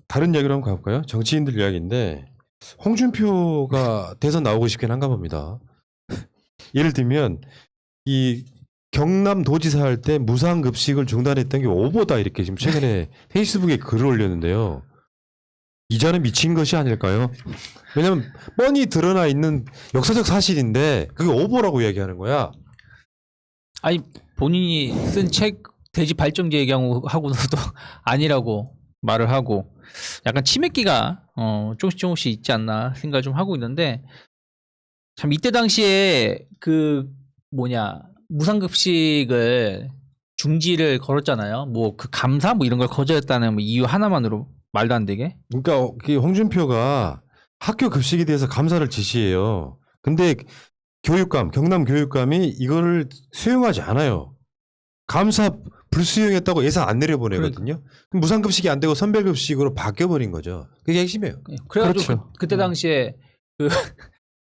다른 이야기로 한번 가볼까요? 정치인들 이야기인데 홍준표가 대선 나오고 싶긴 한가 봅니다. 예를 들면 이 경남도지사 할 때 무상급식을 중단했던 게 오보다 이렇게 지금 최근에 페이스북에 글을 올렸는데요. 이자는 미친 것이 아닐까요? 왜냐면 뻔히 드러나 있는 역사적 사실인데 그게 오보라고 이야기하는 거야. 아니 본인이 쓴 책 돼지 발정제 얘기하고서도 아니라고 말을 하고 약간 치맥기가 조금씩 있지 않나 생각을 좀 하고 있는데 참 이때 당시에 그 무상급식을 중지를 걸었잖아요. 뭐 그 감사 뭐 이런 걸 거절했다는 뭐 이유 하나만으로 말도 안 되게. 그러니까 그 홍준표가 학교 급식에 대해서 감사를 지시해요. 근데 교육감, 경남 교육감이 이거를 수용하지 않아요. 감사 불수용했다고 예산 안 내려보내거든요. 그럼 무상급식이 안 되고 선별급식으로 바뀌어버린 거죠. 그게 핵심이에요. 그래가지고 그렇죠. 그때 당시에 그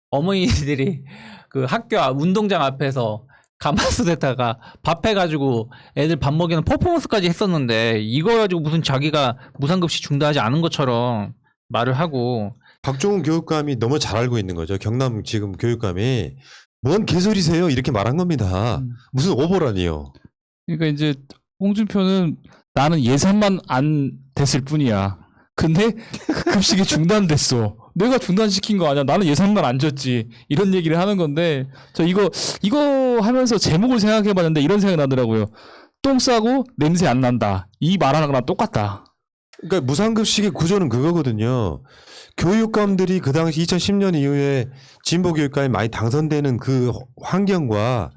어머니들이 그 학교 운동장 앞에서 가마솥에다가 밥 해가지고 애들 밥 먹이는 퍼포먼스까지 했었는데 이거 가지고 무슨 자기가 무상급식 중단하지 않은 것처럼 말을 하고. 박종훈 교육감이 너무 잘 알고 있는 거죠. 경남 지금 교육감이 뭔 개소리세요 이렇게 말한 겁니다. 무슨 오보라니요. 그러니까 이제 홍준표는 나는 예산만 안 됐을 뿐이야. 근데 그 급식이 중단됐어. 내가 중단시킨 거 아니야. 나는 예산만 안 줬지. 이런 얘기를 하는 건데 저 이거 하면서 제목을 생각해봤는데 이런 생각이 나더라고요. 똥 싸고 냄새 안 난다. 이 말하는 거랑 똑같다. 그러니까 무상급식의 구조는 그거거든요. 교육감들이 그 당시 2010년 이후에 진보 교육감이 많이 당선되는 그 환경과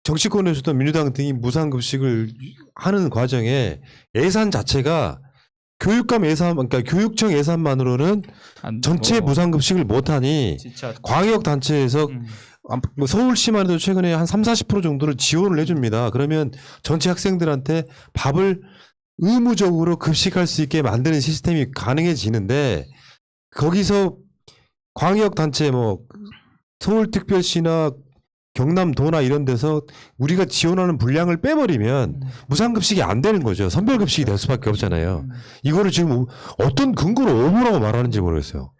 정치권에서도 민주당 등이 무상급식을 하는 과정에 예산 자체가 교육감 예산, 그러니까 교육청 예산만으로는 전체 무상급식을 못하니 진짜 광역단체에서 뭐 서울시만 해도 최근에 한 30-40% 정도를 지원을 해줍니다. 그러면 전체 학생들한테 밥을 의무적으로 급식할 수 있게 만드는 시스템이 가능해지는데 거기서 광역단체 뭐 서울특별시나 경남도나 이런 데서 우리가 지원하는 분량을 빼버리면 무상급식이 안 되는 거죠. 선별급식이 될 수밖에 없잖아요. 이거를 지금 어떤 근거로 오보라고 말하는지 모르겠어요.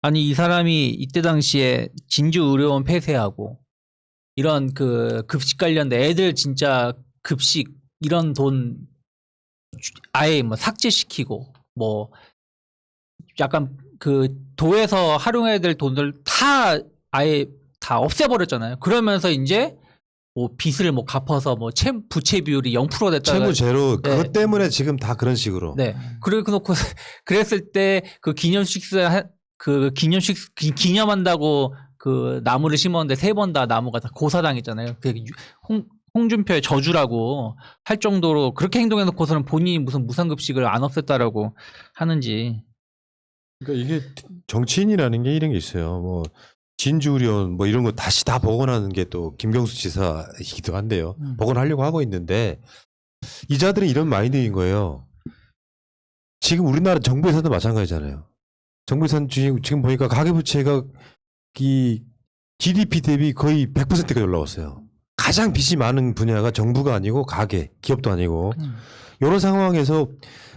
아니 이 사람이 이때 당시에 진주의료원 폐쇄하고 이런 그 급식 관련된 애들 진짜 급식 이런 돈 아예 뭐 삭제시키고 뭐 약간 그 도에서 활용해야 될 돈들 다 아예 다 없애버렸잖아요. 그러면서 이제 뭐 빚을 뭐 갚아서 뭐 부채 비율이 0% 됐다. 채무 제로 네. 그것 때문에 지금 다 그런 식으로. 네. 그리고 놓고 그랬을 때 그 기념한다고 그 나무를 심었는데 3번 다 나무가 다 고사당했잖아요. 그 홍준표의 저주라고 할 정도로 그렇게 행동해놓고서는 본인이 무슨 무상급식을 안 없앴다라고 하는지. 그러니까 이게 정치인이라는 게 이런 게 있어요. 뭐 진주의료원 뭐 이런 거 다시 다 복원하는 게 또 김경수 지사이기도 한데요. 복원하려고 하고 있는데 이자들은 이런 마인드인 거예요. 지금 우리나라 정부에서도 마찬가지잖아요. 정부에서는 지금 보니까 가계부채가 이 GDP 대비 거의 100%까지 올라왔어요. 가장 빚이 많은 분야가 정부가 아니고 가계, 기업도 아니고 이런 상황에서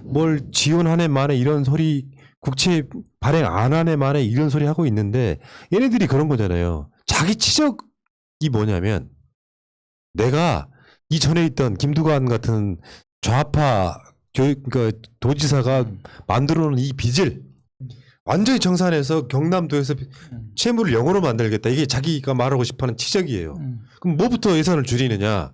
뭘 지원 한 해 만에 이런 소리 국채 발행 안 한 해 만에 이런 소리 하고 있는데 얘네들이 그런 거잖아요. 자기 치적이 뭐냐면 내가 이전에 있던 김두관 같은 좌파 그러니까 도지사가 만들어 놓은 이 빚을 완전히 정산해서 경남도에서 채무를 0으로 만들겠다. 이게 자기가 말하고 싶어하는 치적이에요. 그럼 뭐부터 예산을 줄이느냐.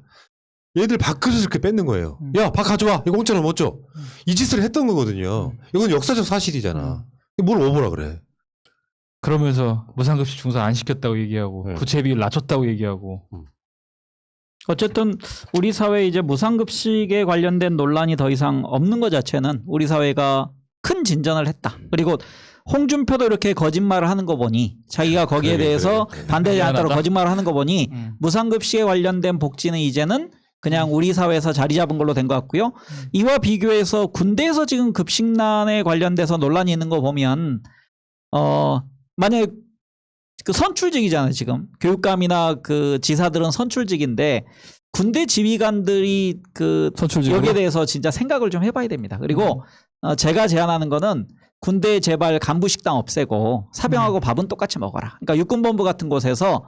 얘들 밥그릇을 이렇게 뺏는 거예요. 야, 밥 가져와. 이거 공짜로 못 줘. 이 짓을 했던 거거든요. 이건 역사적 사실이잖아. 뭘 오보라 그래. 그러면서 무상급식 중단 안 시켰다고 얘기하고 네. 부채 비율 낮췄다고 얘기하고 어쨌든 우리 사회에 이제 무상급식에 관련된 논란이 더 이상 없는 것 자체는 우리 사회가 큰 진전을 했다. 그리고 홍준표도 이렇게 거짓말을 하는 거 보니 자기가 거기에 대해서 반대하지 않도록 거짓말을 하는 거 보니 무상급식에 관련된 복지는 이제는 그냥 우리 사회에서 자리 잡은 걸로 된 것 같고요. 이와 비교해서 군대에서 지금 급식난에 관련돼서 논란이 있는 거 보면 만약에 그 선출직이잖아요. 지금 교육감이나 그 지사들은 선출직인데 군대 지휘관들이 그 선출직으로? 여기에 대해서 진짜 생각을 좀 해봐야 됩니다. 그리고 제가 제안하는 거는 군대 제발 간부 식당 없애고 사병하고 밥은 똑같이 먹어라. 그러니까 육군본부 같은 곳에서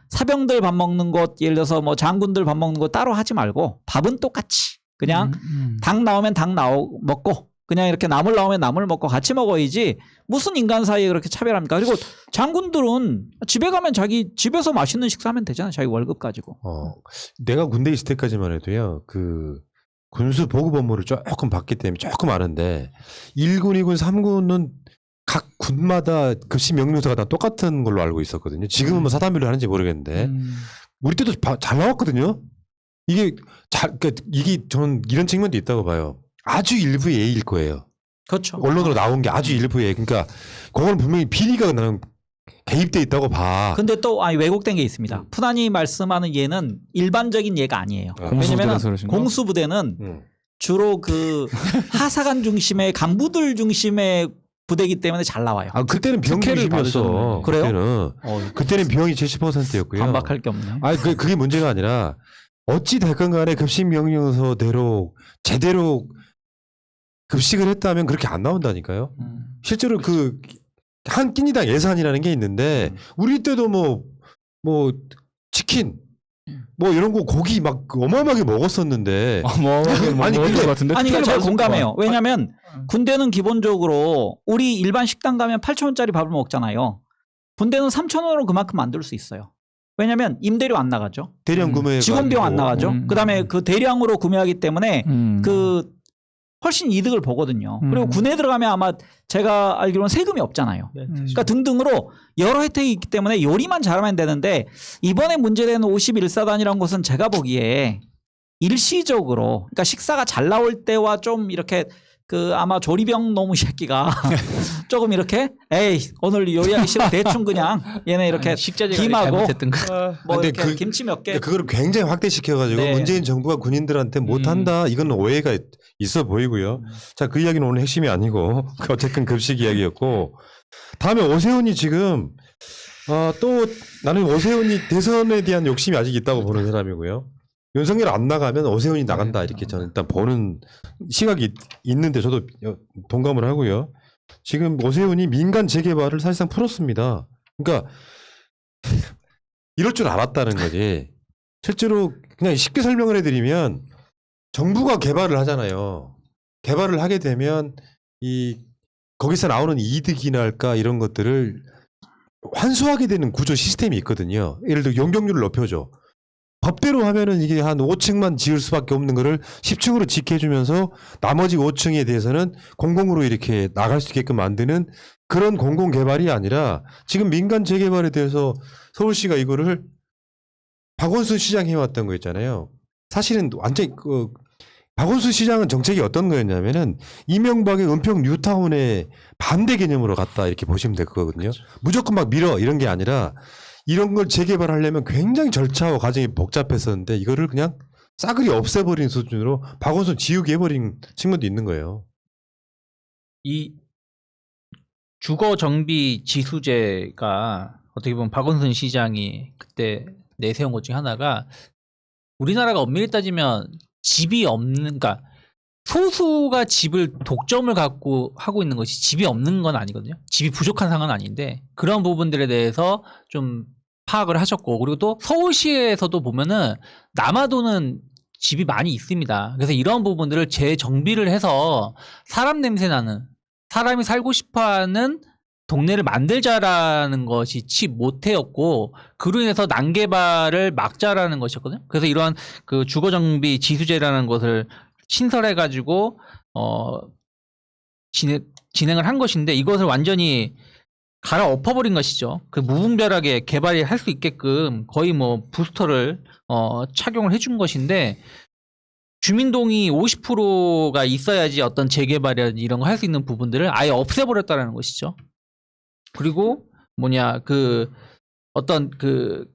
사병들 밥 먹는 곳, 예를 들어서 뭐 장군들 밥 먹는 곳 따로 하지 말고 밥은 똑같이 그냥 닭 나오면 먹고 그냥 이렇게 나물 나오면 나물 먹고 같이 먹어야지 무슨 인간 사이에 그렇게 차별합니까? 그리고 장군들은 집에 가면 자기 집에서 맛있는 식사하면 되잖아요. 자기 월급 가지고. 내가 군대 있을 때까지만 해도요. 그 군수 보급 업무를 조금 받기 때문에 조금 아는데 1군, 2군, 3군은 각 군마다 급식 명령서가 다 똑같은 걸로 알고 있었거든요. 지금은 뭐 사단별로 하는지 모르겠는데 우리 때도 잘 나왔거든요. 그러니까 이게 저는 이런 측면도 있다고 봐요. 아주 일부의 예일 거예요. 그렇죠. 언론으로 나온 게 아주 일부의. 그러니까 그건 분명히 비리가 나는 개입돼 있다고 봐. 근데 또 왜곡된 게 있습니다. 푸나니 말씀하는 예는 일반적인 예가 아니에요. 공수부대라서 왜냐면 그러신가? 공수부대는 주로 그 하사관 중심의 간부들 중심의 부대이기 때문에 잘 나와요. 그때는 병 특혜를 중심이었어. 받으셨네. 그래요? 그때는 비용이 70%였고요. 반박할 게 없네. 그게 문제가 아니라 어찌 됐건 간에 급식 명령서대로 제대로 급식을 했다면 그렇게 안 나온다니까요. 실제로 그 한 끼니당 예산이라는 게 있는데 우리 때도 뭐 치킨 뭐 이런 거 고기 막 어마어마하게 먹었었는데 아니 근데 같은데 아니 그러니까 제가 공감해요. 거. 왜냐하면 군대는 기본적으로 우리 일반 식당 가면 8,000원짜리 밥을 먹잖아요. 군대는 3,000원으로 그만큼 만들 수 있어요. 왜냐하면 임대료 안 나가죠. 대량 구매 직원비용 안 나가죠. 그다음에 그 대량으로 구매하기 때문에 그 훨씬 이득을 보거든요. 그리고 군에 들어가면 아마 제가 알기로는 세금이 없잖아요. 그러니까 등등으로 여러 혜택이 있기 때문에 요리만 잘하면 되는데 이번에 문제되는 51사단이라는 것은 제가 보기에 일시적으로 그러니까 식사가 잘 나올 때와 좀 이렇게 그 아마 조리병 놈의 새끼가 조금 이렇게 오늘 요리하기 싫어 대충 그냥 얘네 이렇게 김하고 뭐 근데 이렇게 김치 몇 개 그걸 굉장히 확대시켜가지고 네. 문재인 정부가 군인들한테 못한다 이건 오해가 있어 보이고요. 자, 그 이야기는 오늘 핵심이 아니고 어쨌든 급식 이야기였고 다음에 오세훈이 지금 또 나는 오세훈이 대선에 대한 욕심이 아직 있다고 보는 사람이고요. 윤석열 안 나가면 오세훈이 나간다 이렇게 저는 일단 보는 시각이 있는데 저도 동감을 하고요. 지금 오세훈이 민간 재개발을 사실상 풀었습니다. 그러니까 이럴 줄 알았다는 거지. 실제로 그냥 쉽게 설명을 해드리면 정부가 개발을 하잖아요. 개발을 하게 되면 거기서 나오는 이득이랄까 이런 것들을 환수하게 되는 구조 시스템이 있거든요. 예를 들어 용적률을 높여줘. 법대로 하면은 이게 한 5층만 지을 수밖에 없는 거를 10층으로 짓게 해주면서 나머지 5층에 대해서는 공공으로 이렇게 나갈 수 있게끔 만드는 그런 공공 개발이 아니라 지금 민간 재개발에 대해서 서울시가 이거를 박원순 시장이 해왔던 거 있잖아요. 사실은 완전히 박원순 시장은 정책이 어떤 거였냐면은 이명박의 은평 뉴타운의 반대 개념으로 갔다 이렇게 보시면 될 거거든요. 그렇죠. 무조건 막 밀어 이런 게 아니라 이런 걸 재개발하려면 굉장히 절차와 과정이 복잡했었는데 이거를 그냥 싸그리 없애버린 수준으로 박원순 지우개 해버린 측면도 있는 거예요. 이 주거 정비 지수제가 어떻게 보면 박원순 시장이 그때 내세운 것 중에 하나가 우리나라가 엄밀히 따지면 집이 없는, 그러니까 소수가 집을 독점을 갖고 하고 있는 것이 집이 없는 건 아니거든요. 집이 부족한 상황은 아닌데 그런 부분들에 대해서 좀 파악을 하셨고, 그리고 또 서울시에서도 보면은 남아도는 집이 많이 있습니다. 그래서 이런 부분들을 재정비를 해서 사람 냄새 나는, 사람이 살고 싶어하는 동네를 만들자라는 것이 모태였고, 그로 인해서 난개발을 막자라는 것이었거든요. 그래서 이러한 그 주거정비 지수제라는 것을 신설해가지고 진행을 한 것인데, 이것을 완전히 갈아엎어버린 것이죠. 그 무분별하게 개발이 할 수 있게끔 거의 뭐 부스터를 착용을 해준 것인데, 주민동의 50%가 있어야지 어떤 재개발이라든지 이런 거 할 수 있는 부분들을 아예 없애버렸다는 것이죠. 그리고 어떤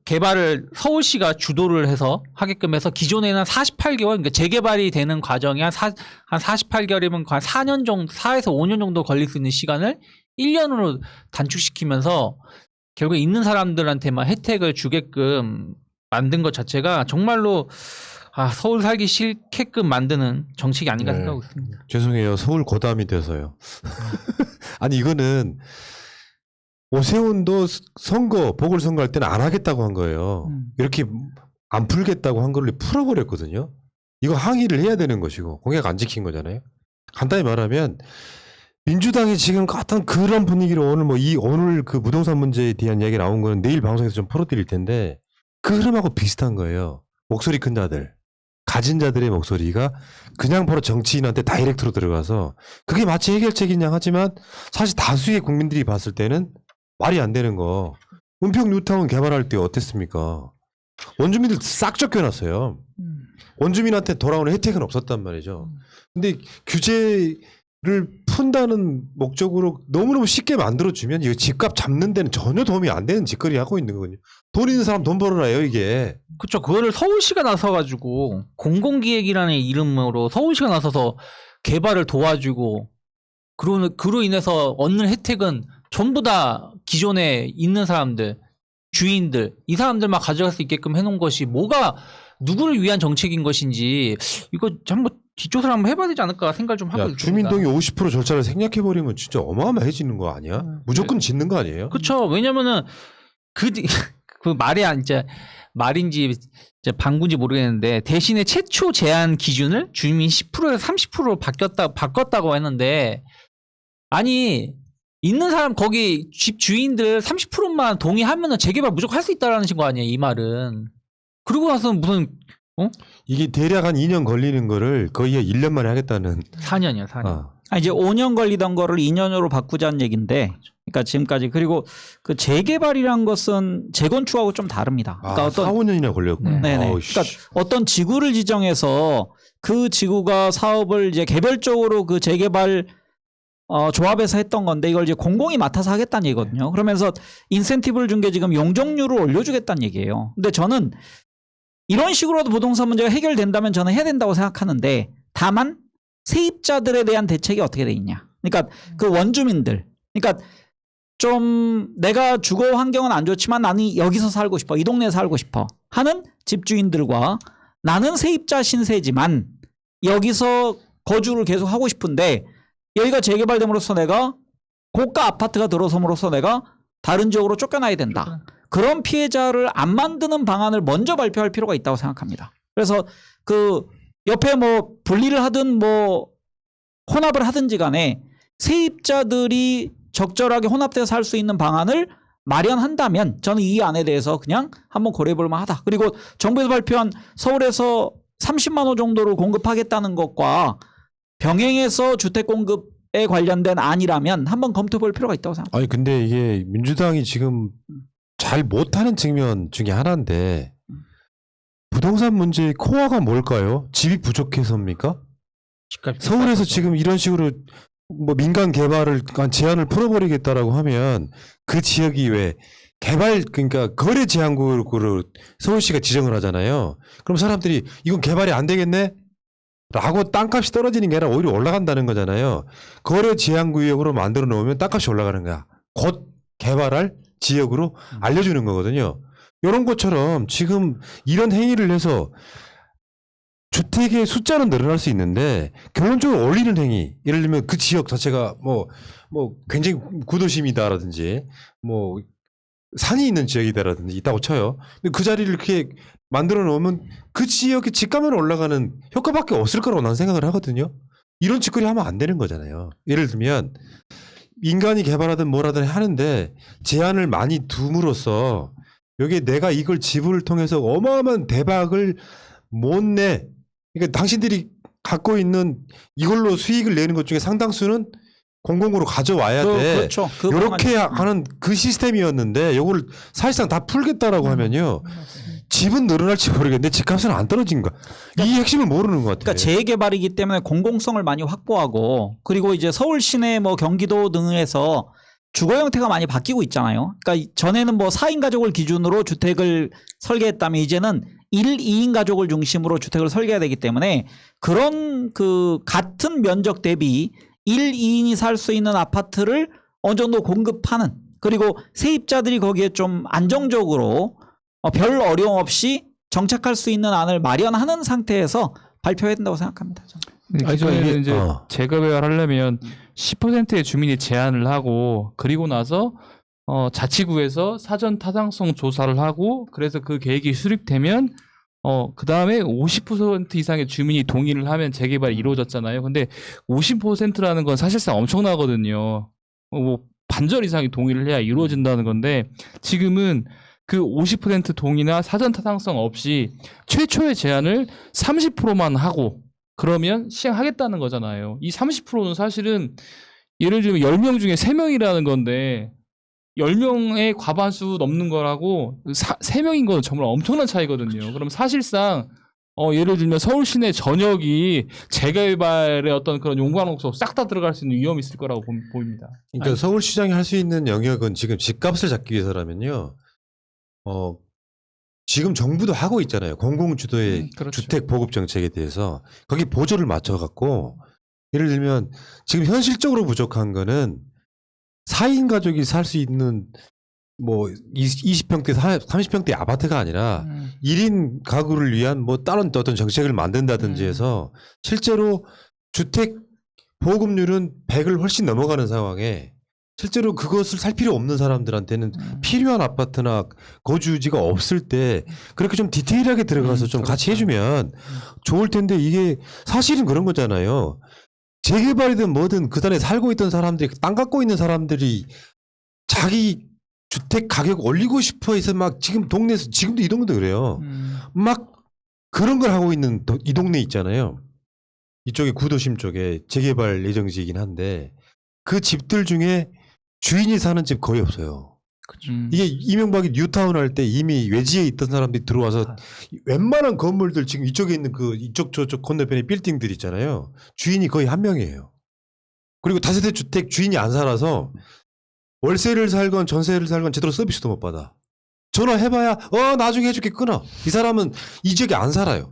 개발을 서울시가 주도를 해서 하게끔 해서 기존에는 48개월, 그러니까 재개발이 되는 과정이 한 48개월이면 한 4년 정도, 4에서 5년 정도 걸릴 수 있는 시간을 1년으로 단축시키면서 결국 있는 사람들한테만 혜택을 주게끔 만든 것 자체가 정말로 서울 살기 싫게끔 만드는 정책이 아닌가 네. 생각하고 있습니다. 죄송해요. 서울 고담이 돼서요. 아니 이거는 오세훈도 선거 보궐선거 할 때는 안 하겠다고 한 거예요. 이렇게 안 풀겠다고 한 걸 풀어버렸거든요. 이거 항의를 해야 되는 것이고 공약 안 지킨 거잖아요. 간단히 말하면 민주당이 지금 어떤 그런 분위기로 오늘 그 부동산 문제에 대한 이야기 나온 거는 내일 방송에서 좀 풀어드릴 텐데 그 흐름하고 비슷한 거예요. 목소리 큰 자들, 가진 자들의 목소리가 그냥 바로 정치인한테 다이렉트로 들어가서 그게 마치 해결책이냐 하지만 사실 다수의 국민들이 봤을 때는 말이 안 되는 거. 은평 뉴타운 개발할 때 어땠습니까? 원주민들 싹 쫓겨났어요. 원주민한테 돌아오는 혜택은 없었단 말이죠. 근데 규제를 푼다는 목적으로 너무너무 쉽게 만들어주면 이거 집값 잡는 데는 전혀 도움이 안 되는 짓거리 하고 있는 거거든요. 돈 있는 사람 돈 벌어라요, 이게. 그렇죠. 그거를 서울시가 나서가지고 공공기획이라는 이름으로 서울시가 나서서 개발을 도와주고 그로 인해서 얻는 혜택은 전부 다 기존에 있는 사람들, 주인들, 이 사람들만 가져갈 수 있게끔 해놓은 것이 뭐가 누구를 위한 정책인 것인지 이거 한번 뒷조사를 한번 해봐야 되지 않을까 생각을 좀 하고 야, 있습니다. 주민동의 50% 절차를 생략해버리면 진짜 어마어마해지는 거 아니야? 무조건 짓는 거 아니에요? 그렇죠. 왜냐면은 그 말이 이제 말인지 이제 방구인지 모르겠는데 대신에 최초 제한 기준을 주민 10%에서 30%로 바꿨다고 했는데 아니 있는 사람 거기 집 주인들 30%만 동의하면은 재개발 무조건 할 수 있다라는 거 아니에요, 이 말은. 그러고 나서 무슨 이게 대략 한 2년 걸리는 거를 거의 1년 만에 하겠다는. 4년이야, 4년. 이제 5년 걸리던 거를 2년으로 바꾸자는 얘기인데, 그러니까 지금까지 그리고 그 재개발이란 것은 재건축하고 좀 다릅니다. 그러니까 4, 5년이나 걸렸구나. 네네. 아우, 그러니까 씨. 어떤 지구를 지정해서 그 지구가 사업을 이제 개별적으로 그 재개발 조합에서 했던 건데 이걸 이제 공공이 맡아서 하겠다는 얘기거든요. 그러면서 인센티브를 준 게 지금 용적률을 올려주겠다는 얘기예요. 근데 저는 이런 식으로도 부동산 문제가 해결된다면 저는 해야 된다고 생각하는데 다만 세입자들에 대한 대책이 어떻게 돼 있냐. 그러니까 그 원주민들. 그러니까 좀 내가 주거 환경은 안 좋지만 나는 여기서 살고 싶어. 이 동네에 살고 싶어. 하는 집주인들과 나는 세입자 신세지만 여기서 거주를 계속 하고 싶은데 여기가 재개발됨으로써 내가 고가 아파트가 들어섬으로써 내가 다른 지역으로 쫓겨나야 된다. 그런 피해자를 안 만드는 방안을 먼저 발표할 필요가 있다고 생각합니다. 그래서 그 옆에 뭐 분리를 하든 뭐 혼합을 하든지 간에 세입자들이 적절하게 혼합돼서 살 수 있는 방안을 마련한다면 저는 이 안에 대해서 그냥 한번 고려해볼 만하다. 그리고 정부에서 발표한 서울에서 30만 호 정도를 공급하겠다는 것과 병행해서 주택 공급에 관련된 안이라면 한번 검토해볼 필요가 있다고 생각합니다. 아니 근데 이게 민주당이 지금 잘 못하는 측면 중에 하나인데 부동산 문제의 코어가 뭘까요? 집이 부족해서입니까? 서울에서 지금 이런 식으로 뭐 민간 개발을 제한을 풀어버리겠다라고 하면 그 지역이 왜 개발 그러니까 거래 제한구로 서울시가 지정을 하잖아요. 그럼 사람들이 이건 개발이 안 되겠네? 라고 땅값이 떨어지는 게 아니라 오히려 올라간다는 거잖아요. 거래 제한구역으로 만들어 놓으면 땅값이 올라가는 거야. 곧 개발할 지역으로 알려주는 거거든요. 이런 것처럼 지금 이런 행위를 해서 주택의 숫자는 늘어날 수 있는데 결론적으로 올리는 행위, 예를 들면 그 지역 자체가 뭐 굉장히 구도심이다라든지 뭐 산이 있는 지역이다라든지 있다고 쳐요. 근데 그 자리를 이렇게 만들어 놓으면 그 지역의 집값만 올라가는 효과밖에 없을 거라고 난 생각을 하거든요. 이런 짓거리 하면 안 되는 거잖아요. 예를 들면 인간이 개발하든 뭐라든 하는데 제한을 많이 둠으로써 여기에 내가 이걸 지분을 통해서 어마어마한 대박을 못 내. 그러니까 당신들이 갖고 있는 이걸로 수익을 내는 것 중에 상당수는 공공으로 가져와야 돼. 그렇죠. 이렇게 하는 그 시스템이었는데 이걸 사실상 다 풀겠다라고 하면요. 집은 늘어날지 모르겠는데 집값은 안 떨어진 거야. 이 핵심을 모르는 것 같아요. 그러니까 재개발이기 때문에 공공성을 많이 확보하고 그리고 이제 서울 시내 뭐 경기도 등에서 주거 형태가 많이 바뀌고 있잖아요. 그러니까 전에는 뭐 4인 가족을 기준으로 주택을 설계했다면 이제는 1, 2인 가족을 중심으로 주택을 설계해야 되기 때문에 그런 그 같은 면적 대비 1, 2인이 살 수 있는 아파트를 어느 정도 공급하는 그리고 세입자들이 거기에 좀 안정적으로 별 어려움 없이 정착할 수 있는 안을 마련하는 상태에서 발표해야 된다고 생각합니다. 저는. 아니, 저는 이제 어. 재개발을 하려면 10%의 주민이 제안을 하고 그리고 나서 자치구에서 사전 타당성 조사를 하고 그래서 그 계획이 수립되면 그 다음에 50% 이상의 주민이 동의를 하면 재개발이 이루어졌잖아요. 근데 50%라는 건 사실상 엄청나거든요. 뭐 반절 이상이 동의를 해야 이루어진다는 건데 지금은 그 50% 동의나 사전 타당성 없이 최초의 제안을 30%만 하고 그러면 시행하겠다는 거잖아요. 이 30%는 사실은 예를 들면 10명 중에 3명이라는 건데 10명의 과반수 넘는 거라고 3명인 건 정말 엄청난 차이거든요. 그럼 사실상 예를 들면 서울 시내 전역이 재개발의 어떤 그런 용광로 속 싹 다 들어갈 수 있는 위험이 있을 거라고 보입니다. 그러니까 서울시장이 할 수 있는 영역은 지금 집값을 잡기 위해서라면요. 지금 정부도 하고 있잖아요. 공공주도의 그렇죠. 주택 보급 정책에 대해서 거기 보조를 맞춰갖고 예를 들면 지금 현실적으로 부족한 거는 4인 가족이 살 수 있는 뭐 20평대, 30평대 아파트가 아니라 1인 가구를 위한 뭐 다른 어떤 정책을 만든다든지 해서 실제로 주택 보급률은 100을 훨씬 넘어가는 상황에 실제로 그것을 살 필요 없는 사람들한테는 필요한 아파트나 거주지가 없을 때 그렇게 좀 디테일하게 들어가서 좀 같이 해주면 좋을 텐데 이게 사실은 그런 거잖아요. 재개발이든 뭐든 그 단에 살고 있던 사람들이 땅 갖고 있는 사람들이 자기 주택 가격 올리고 싶어 해서 막 지금 동네에서 지금도 이 동네도 그래요. 막 그런 걸 하고 있는 이 동네 있잖아요. 이쪽에 구도심 쪽에 재개발 예정지이긴 한데 그 집들 중에 주인이 사는 집 거의 없어요. 이게 이명박이 뉴타운 할 때 이미 외지에 있던 사람들이 들어와서 웬만한 건물들 지금 이쪽에 있는 그 이쪽 저쪽 건너편에 빌딩들 있잖아요. 주인이 거의 한 명이에요. 그리고 다세대 주택 주인이 안 살아서 월세를 살건 전세를 살건 제대로 서비스도 못 받아. 전화해봐야 나중에 해줄게 끊어. 이 사람은 이 지역에 안 살아요.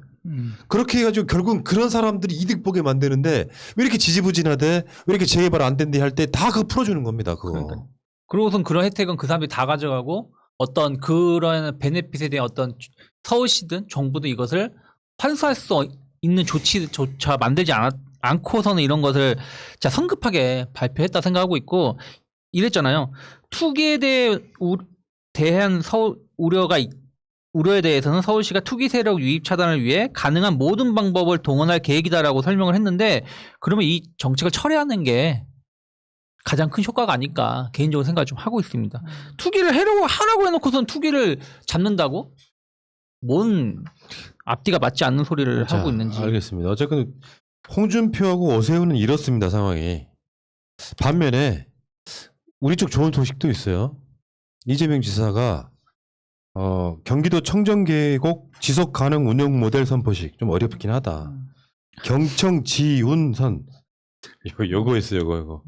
그렇게 해가지고 결국은 그런 사람들이 이득 보게 만드는데 왜 이렇게 지지부진하대? 왜 이렇게 재개발 안 된대 할 때 다 그거 풀어주는 겁니다. 그거. 그러니까요. 그러고선 그런 혜택은 그 사람들이 다 가져가고 어떤 그런 베네핏에 대한 어떤 서울시든 정부든 이것을 환수할 수 있는 조치조차 만들지 않고서는 이런 것을 진짜 성급하게 발표했다 생각하고 있고 이랬잖아요. 투기에 대한 우려에 대해서는 서울시가 투기 세력 유입 차단을 위해 가능한 모든 방법을 동원할 계획이다라고 설명을 했는데 그러면 이 정책을 철회하는 게 가장 큰 효과가 아닐까 개인적으로 생각을 좀 하고 있습니다. 투기를 하라고 해놓고선 투기를 잡는다고? 뭔 앞뒤가 맞지 않는 소리를 하고 있는지. 알겠습니다. 어쨌든 홍준표하고 오세훈은 이렇습니다. 상황이. 반면에 우리 쪽 좋은 소식도 있어요. 이재명 지사가 경기도 청정계곡 지속가능 운영 모델 선포식 좀 어렵긴 하다. 경청지운선 요거 있어요. 요거.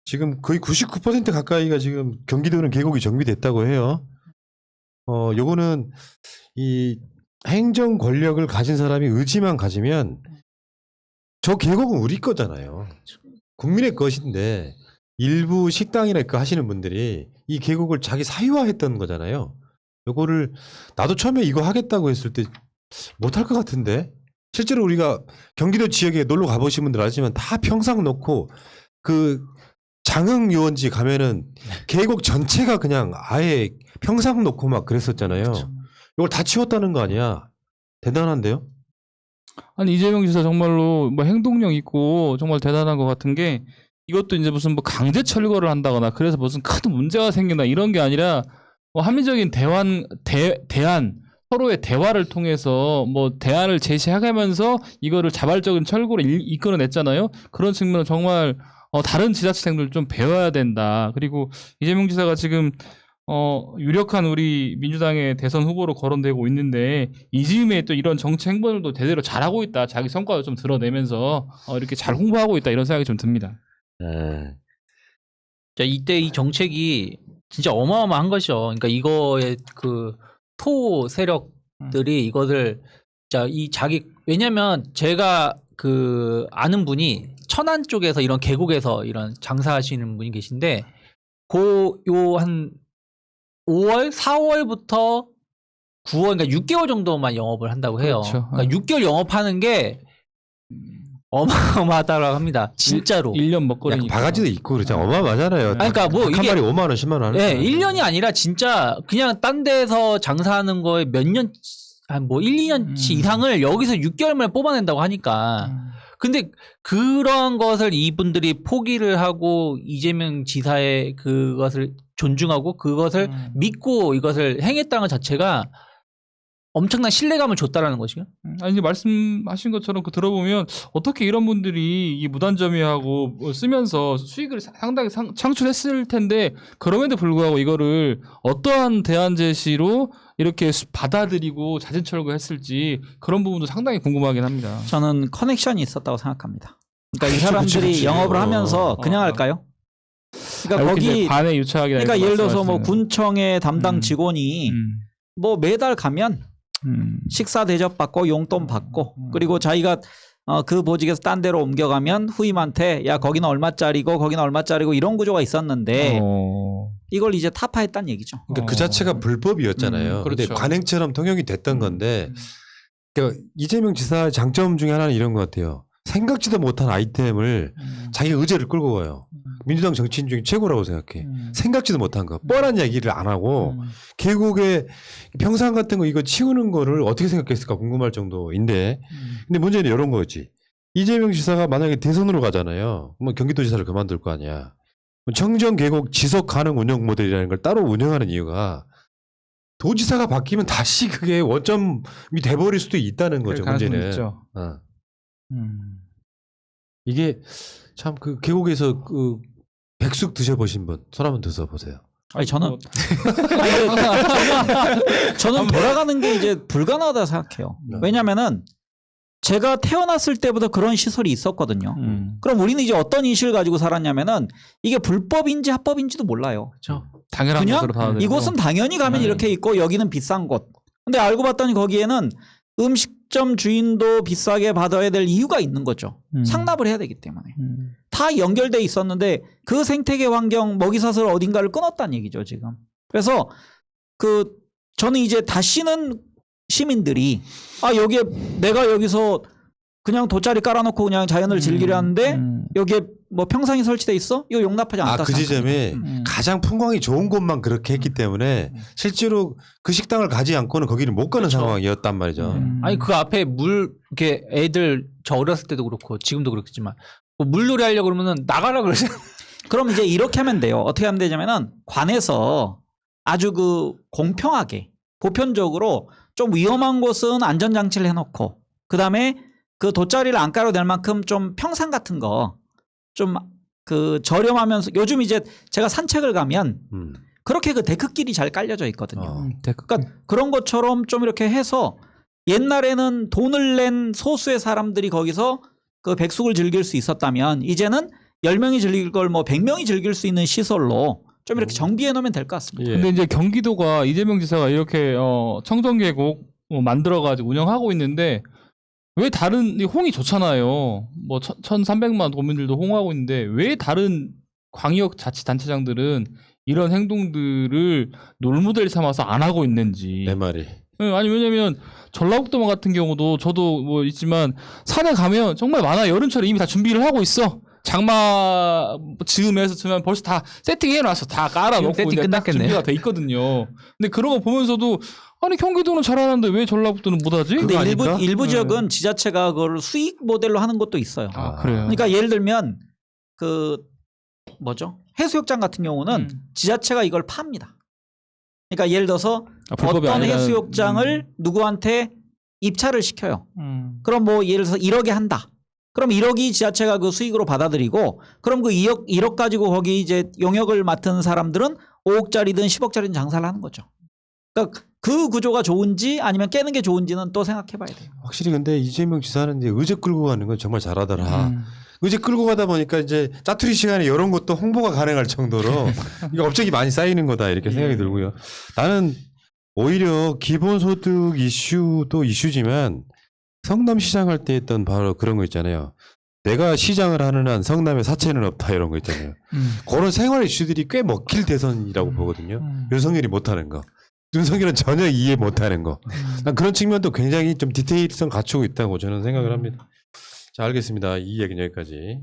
지금 거의 99% 가까이가 지금 경기도는 계곡이 정비됐다고 해요. 요거는 이 행정 권력을 가진 사람이 의지만 가지면 저 계곡은 우리 거잖아요. 국민의 것인데 일부 식당이나 그 하시는 분들이 이 계곡을 자기 사유화했던 거잖아요. 요거를 나도 처음에 이거 하겠다고 했을 때 못할 것 같은데 실제로 우리가 경기도 지역에 놀러 가보신 분들 아시지만 다 평상 놓고 그 장흥 유원지 가면은 계곡 전체가 그냥 아예 평상 놓고 막 그랬었잖아요. 그렇죠. 이걸 다 치웠다는 거 아니야? 대단한데요? 아니 이재명 지사 정말로 뭐 행동력 있고 정말 대단한 것 같은 게 이것도 이제 무슨 뭐 강제 철거를 한다거나 그래서 무슨 큰 문제가 생긴다 이런 게 아니라 뭐 합리적인 대안 서로의 대화를 통해서 뭐 대안을 제시하면서 이거를 자발적인 철거를 이끌어냈잖아요. 그런 측면은 정말 다른 지자체장들 좀 배워야 된다. 그리고 이재명 지사가 지금 유력한 우리 민주당의 대선 후보로 거론되고 있는데 이 즈음에 또 이런 정치 행보들도 제대로 잘하고 있다. 자기 성과를 좀 드러내면서 이렇게 잘 홍보하고 있다. 이런 생각이 좀 듭니다. 자, 이때 이 정책이 진짜 어마어마한 것이죠. 그러니까 이거의 그 토 세력들이 이것을 왜냐면 제가 그 아는 분이 천안 쪽에서 이런 계곡에서 이런 장사하시는 분이 계신데 요 한 5월, 4월부터 9월, 그러니까 6개월 정도만 영업을 한다고 해요. 그렇죠. 그러니까 6개월 영업하는 게 어마어마하다고 합니다. 진짜로. 1년 약간 먹거리니까. 바가지도 있고 그러잖아. 어마어마하잖아요. 아니, 그러니까 뭐 한 이게- 마리 5만 원, 10만 원. 네, 1년이 아니라 진짜 그냥 딴 데서 장사하는 거에 몇 년, 뭐 1, 2년치 이상을 여기서 6개월 만에 뽑아낸다고 하니까. 근데 그런 것을 이분들이 포기를 하고 이재명 지사의 그것을 존중하고 그것을 믿고 이것을 행했다는 것 자체가 엄청난 신뢰감을 줬다라는 것이요. 아니 이제 말씀하신 것처럼 그 들어보면 어떻게 이런 분들이 이 무단점유하고 뭐 쓰면서 수익을 상당히 창출했을 텐데 그럼에도 불구하고 이거를 어떠한 대안 제시로 이렇게 받아들이고 자진철거했을지 그런 부분도 상당히 궁금하긴 합니다. 저는 커넥션이 있었다고 생각합니다. 그러니까 이 그치, 사람들이 그치. 영업을 하면서 그냥 어. 할까요? 그러니까 이렇게 거기 이제 관에 유착하게 그러니까 예를 들어서 뭐 말씀하시는. 군청의 담당 음. 직원이 뭐 매달 가면 식사 대접 받고 용돈 받고 그리고 자기가 그 보직에서 딴 데로 옮겨가면 후임한테 야 거기는 얼마짜리고 거기는 얼마짜리고 이런 구조가 있었는데 이걸 이제 타파했다는 얘기죠. 그러니까 그 자체가 불법이었잖아요. 근데 그렇죠. 관행처럼 통용이 됐던 건데 그러니까 이재명 지사의 장점 중에 하나는 이런 것 같아요. 생각지도 못한 아이템을 자기 의제를 끌고 가요. 민주당 정치인 중에 최고라고 생각해. 생각지도 못한 거. 뻔한 얘기를 안 하고 계곡에 평상 같은 거 이거 치우는 거를 어떻게 생각했을까 궁금할 정도인데 근데 문제는 이런 거지. 이재명 지사가 만약에 대선으로 가잖아요. 뭐 경기도지사를 그만둘 거 아니야. 청정 계곡 지속 가능 운영 모델이라는 걸 따로 운영하는 이유가 도지사가 바뀌면 다시 그게 원점이 돼버릴 수도 있다는 거죠. 문제는. 있죠. 어. 이게 참 그 계곡에서 그 백숙 드셔보신 분 손 한번 드셔 보세요. 아니 저는 저는 돌아가는 게 이제 불가능하다 생각해요. 왜냐면은 제가 태어났을 때부터 그런 시설이 있었거든요. 그럼 우리는 이제 어떤 인식을 가지고 살았냐면은 이게 불법인지 합법인지도 몰라요. 그렇죠. 당연한 그냥 것으로 받아들이고. 이곳은 당연히 가면 이렇게 있고 여기는 비싼 곳. 근데 알고 봤더니 거기에는 음식점 주인도 비싸게 받아야 될 이유가 있는 거죠. 상납을 해야 되기 때문에. 다 연결돼 있었는데 그 생태계 환경 먹이사슬 어딘가를 끊었다는 얘기죠, 지금. 그래서 저는 이제 다시는 시민들이 여기에 내가 여기서 그냥 돗자리 깔아놓고 그냥 자연을 즐기려 하는데 여기에 뭐 평상이 설치돼 있어? 이거 용납하지 않다. 그 지점에 가장 풍광이 좋은 곳만 그렇게 했기 때문에 실제로 그 식당을 가지 않고는 거기를 못 가는 그렇죠. 상황이었단 말이죠. 아니 그 앞에 물 이렇게 애들 저 어렸을 때도 그렇고 지금도 그렇겠지만 뭐 물놀이 하려고 그러면은 나가라 그러잖아요. 그럼 이제 이렇게 하면 돼요. 어떻게 하면 되냐면은 관에서 아주 공평하게 보편적으로 좀 위험한 곳은 안전장치를 해놓고 그다음에 그 돗자리를 안 깔아도 될 만큼 좀 평상 같은 거 좀 저렴하면서 요즘 이제 제가 산책을 가면 그렇게 그 데크길이 잘 깔려져 있거든요. 그러니까 그런 것처럼 좀 이렇게 해서 옛날에는 돈을 낸 소수의 사람들이 거기서 그 백숙을 즐길 수 있었다면 이제는 10명이 즐길 걸 뭐 100명이 즐길 수 있는 시설로 좀 이렇게 정비해 놓으면 될 것 같습니다. 예. 근데 이제 경기도가 이재명 지사가 이렇게 청정계곡 만들어가지고 운영하고 있는데 왜 다른 홍이 좋잖아요. 뭐 1,300만 도민들도 홍하고 있는데 왜 다른 광역 자치단체장들은 이런 행동들을 롤모델 삼아서 안 하고 있는지. 내 말이. 아니 왜냐면 전라북도 같은 경우도 저도 뭐 있지만 산에 가면 정말 많아. 여름철에 이미 다 준비를 하고 있어. 장마 즈음에서 벌써 다 세팅해놨어. 다 깔아놓고 세팅 이제 딱 끝났겠네. 준비가 돼 있거든요. 근데 그런 거 보면서도 아니 경기도는 잘하는데 왜 전라북도는 못하지? 근데 그거 아닐까? 일부 지역은 지자체가 그걸 수익 모델로 하는 것도 있어요. 그래요. 그러니까 예를 들면 해수욕장 같은 경우는 지자체가 이걸 팝니다. 그러니까 예를 들어서 불법이 어떤 아니라는- 해수욕장을 누구한테 입찰을 시켜요. 그럼 뭐 예를 들어서 1억에 한다. 그럼 1억이 지자체가 그 수익으로 받아들이고 그럼 그 2억 가지고 거기 이제 용역을 맡은 사람들은 5억짜리든 10억짜리든 장사를 하는 거죠. 그러니까 그 구조가 좋은지 아니면 깨는 게 좋은지는 또 생각해 봐야 돼요. 확실히 근데 이재명 지사는 이제 의제 끌고 가는 건 정말 잘하더라. 의제 끌고 가다 보니까 이제 짜투리 시간에 이런 것도 홍보가 가능할 정도로 이거 업적이 많이 쌓이는 거다 이렇게 생각이 들고요. 나는 오히려 기본소득 이슈도 이슈지만 성남시장 할 때 했던 바로 그런 거 있잖아요. 내가 시장을 하는 한 성남에 사채는 없다 이런 거 있잖아요. 그런 생활 이슈들이 꽤 먹힐 대선이라고 보거든요. 윤석열이 못하는 거. 윤석열은 전혀 이해 못하는 거. 난 그런 측면도 굉장히 좀 디테일성 갖추고 있다고 저는 생각을 합니다. 자, 알겠습니다. 이 얘기는 여기까지.